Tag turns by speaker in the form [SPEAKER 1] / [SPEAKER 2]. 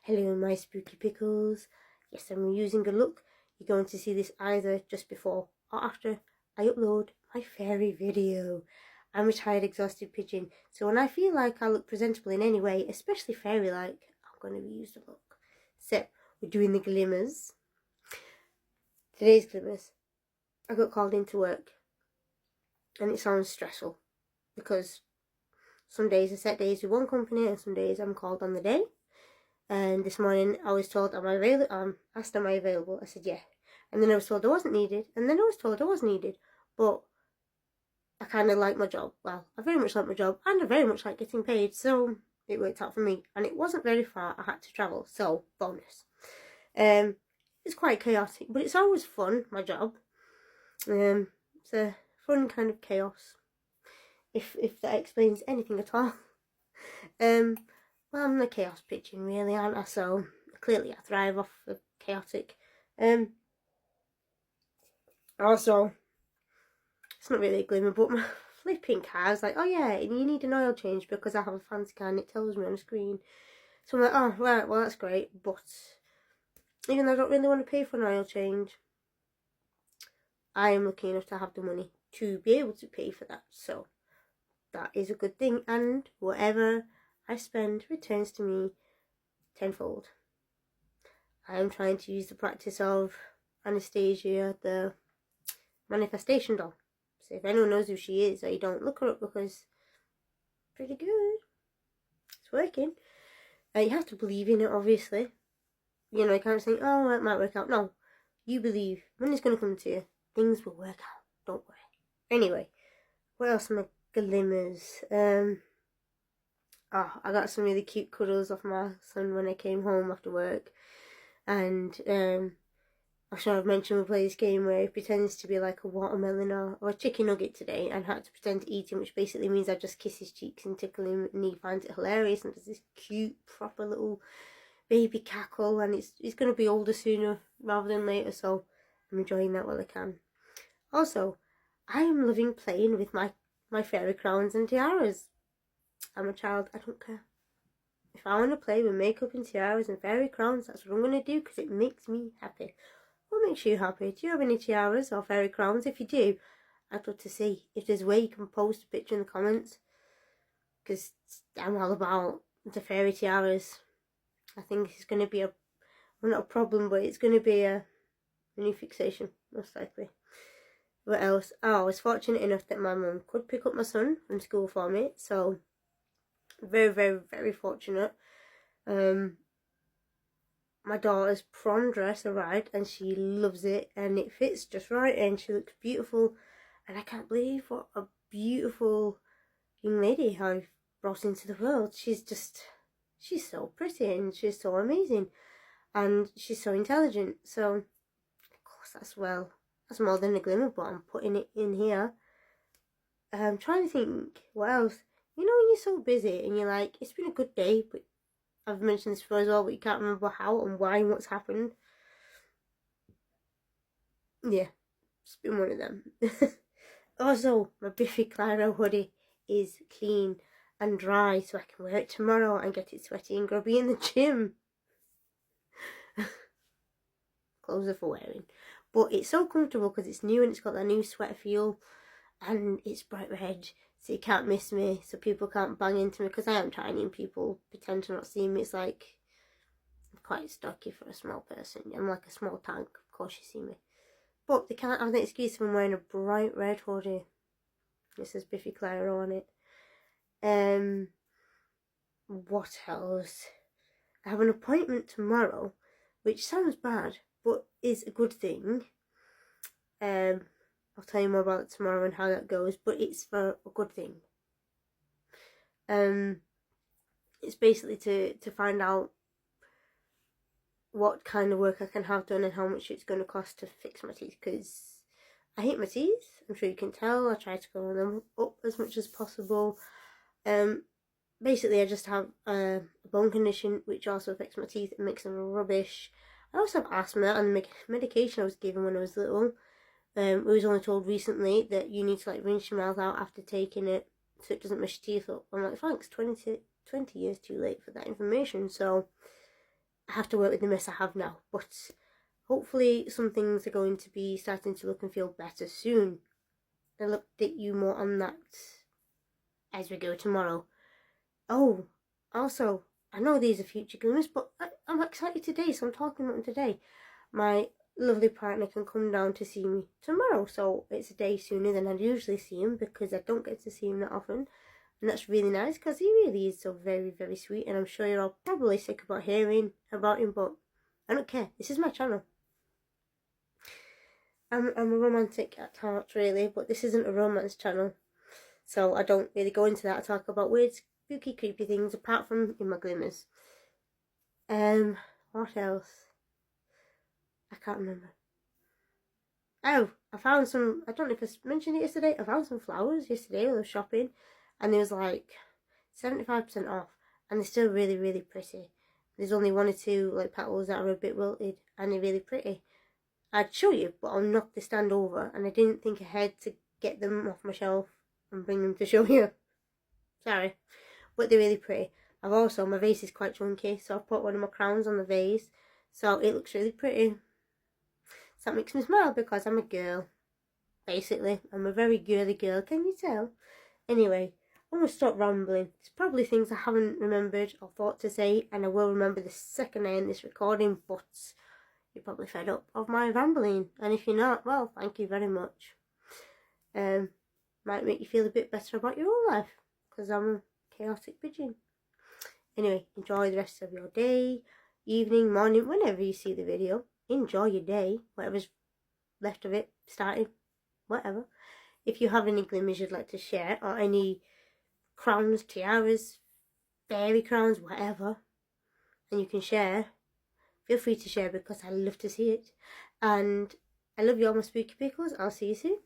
[SPEAKER 1] Hello my spooky pickles. Yes, I'm using a look. You're going to see this either just before or after I upload my fairy video. I'm a tired, exhausted pigeon, so when I feel like I look presentable in any way, especially fairy-like, I'm going to reuse the look. So, we're doing the Glimmers. Today's Glimmers. I got called into work, and it sounds stressful, because some days are set days with one company, and some days I'm called on the day. And this morning I was told, am I available? Asked, am I available? I said, yeah. And then I was told I wasn't needed. And then I was told I was needed. But I kind of like my job. Well, I very much like my job. And I very much like getting paid. So it worked out for me. And it wasn't very far. I had to travel. So bonus. It's quite chaotic. But it's always fun, my job. It's a fun kind of chaos. If that explains anything at all. Well, I'm the chaos pigeon, really, aren't I? So clearly, I thrive off the chaotic. Also, it's not really a glimmer, but my flipping car is like, oh yeah, you need an oil change because I have a fancy car and it tells me on the screen. So I'm like, oh right, well that's great, but even though I don't really want to pay for an oil change, I am lucky enough to have the money to be able to pay for that. So that is a good thing, and whatever I spend returns to me tenfold. I am trying to use the practice of Anastasia, the manifestation doll. So if anyone knows who she is, or you don't, look her up because it's pretty good. It's working. You have to believe in it, obviously. You know, you can't think, oh, it might work out. No, you believe. Money's going to come to you. Things will work out. Don't worry. Anyway, what else am I? Glimmers. I got some really cute cuddles off my son when I came home after work. And I'm sure I've mentioned we play this game where he pretends to be like a watermelon or a chicken nugget today, and had to pretend to eat him, which basically means I just kiss his cheeks and tickle him, and he finds it hilarious and does this cute, proper little baby cackle, and he's going to be older sooner rather than later, so I'm enjoying that while I can. Also, I am loving playing with my fairy crowns and tiaras. I'm a child, I don't care. If I want to play with makeup and tiaras and fairy crowns, that's what I'm going to do because it makes me happy. What makes you happy? Do you have any tiaras or fairy crowns? If you do, I'd love to see. If there's a way you can post a picture in the comments, because I'm all about the fairy tiaras. I think it's going to be well, not a problem, but it's going to be a new fixation, most likely. What else? Oh, I was fortunate enough that my mum could pick up my son from school for me, so very, very, very fortunate. My daughter's prom dress arrived and she loves it, and it fits just right and she looks beautiful, and I can't believe what a beautiful young lady I've brought into the world. She's so pretty and she's so amazing and she's so intelligent. So of course that's more than a glimmer, but I'm putting it in here. I'm trying to think what else. You know when you're so busy and you're like, it's been a good day, but I've mentioned this before as well, but you can't remember how and why and what's happened. Yeah, it's been one of them. Also, my Biffy Clyro hoodie is clean and dry, so I can wear it tomorrow and get it sweaty and grubby in the gym. Clothes are for wearing. But it's so comfortable because it's new and it's got that new sweater feel, and it's bright red, so you can't miss me, so people can't bang into me because I am tiny and people pretend to not see me. It's like, I'm quite stocky for a small person. I'm like a small tank, of course you see me. But they can't have the excuse if I'm wearing a bright red hoodie. It says Biffy Clyro on it. What else? I have an appointment tomorrow, which sounds bad, but is a good thing. I'll tell you more about it tomorrow and how that goes, but it's for a good thing. It's basically to find out what kind of work I can have done and how much it's going to cost to fix my teeth, because I hate my teeth. I'm sure you can tell. I try to grow them up as much as possible. Basically I just have a bone condition which also affects my teeth and makes them rubbish. I also have asthma, and the medication I was given when I was little, I was only told recently that you need to like rinse your mouth out after taking it so it doesn't mess your teeth up. I'm like, thanks, 20 years too late for that information. So I have to work with the mess I have now, but hopefully some things are going to be starting to look and feel better soon. I'll update you more on that as we go tomorrow. Oh, also, I know these are future glimmers, but I'm excited today, so I'm talking about them today. My lovely partner can come down to see me tomorrow, so it's a day sooner than I usually see him because I don't get to see him that often. And that's really nice because he really is so very, very sweet, and I'm sure you're all probably sick about hearing about him, but I don't care. This is my channel. I'm a romantic at heart, really, but this isn't a romance channel, so I don't really go into that. I talk about weird, spooky, creepy things apart from in my glimmers. What else? I can't remember. Oh, I found some, I don't know if I mentioned it yesterday, I found some flowers yesterday when I was shopping, and there was like 75% off, and they're still really, really pretty. There's only one or two like petals that are a bit wilted, and they're really pretty. I'd show you, but I'll knock the stand over, and I didn't think ahead to get them off my shelf and bring them to show you. Sorry, but they're really pretty. I've also, my vase is quite chunky, so I've put one of my crowns on the vase, so it looks really pretty. So that makes me smile because I'm a girl. Basically, I'm a very girly girl, can you tell? Anyway, I'm going to stop rambling. There's probably things I haven't remembered or thought to say, and I will remember the second I end this recording, but you're probably fed up of my rambling, and if you're not, well, thank you very much. Might make you feel a bit better about your own life, because I'm a chaotic pigeon. Anyway, enjoy the rest of your day, evening, morning, whenever you see the video. Enjoy your day, whatever's left of it, started, whatever. If you have any glimmers you'd like to share, or any crowns, tiaras, fairy crowns, whatever, and you can share, feel free to share because I love to see it. And I love you all my spooky pickles. I'll see you soon.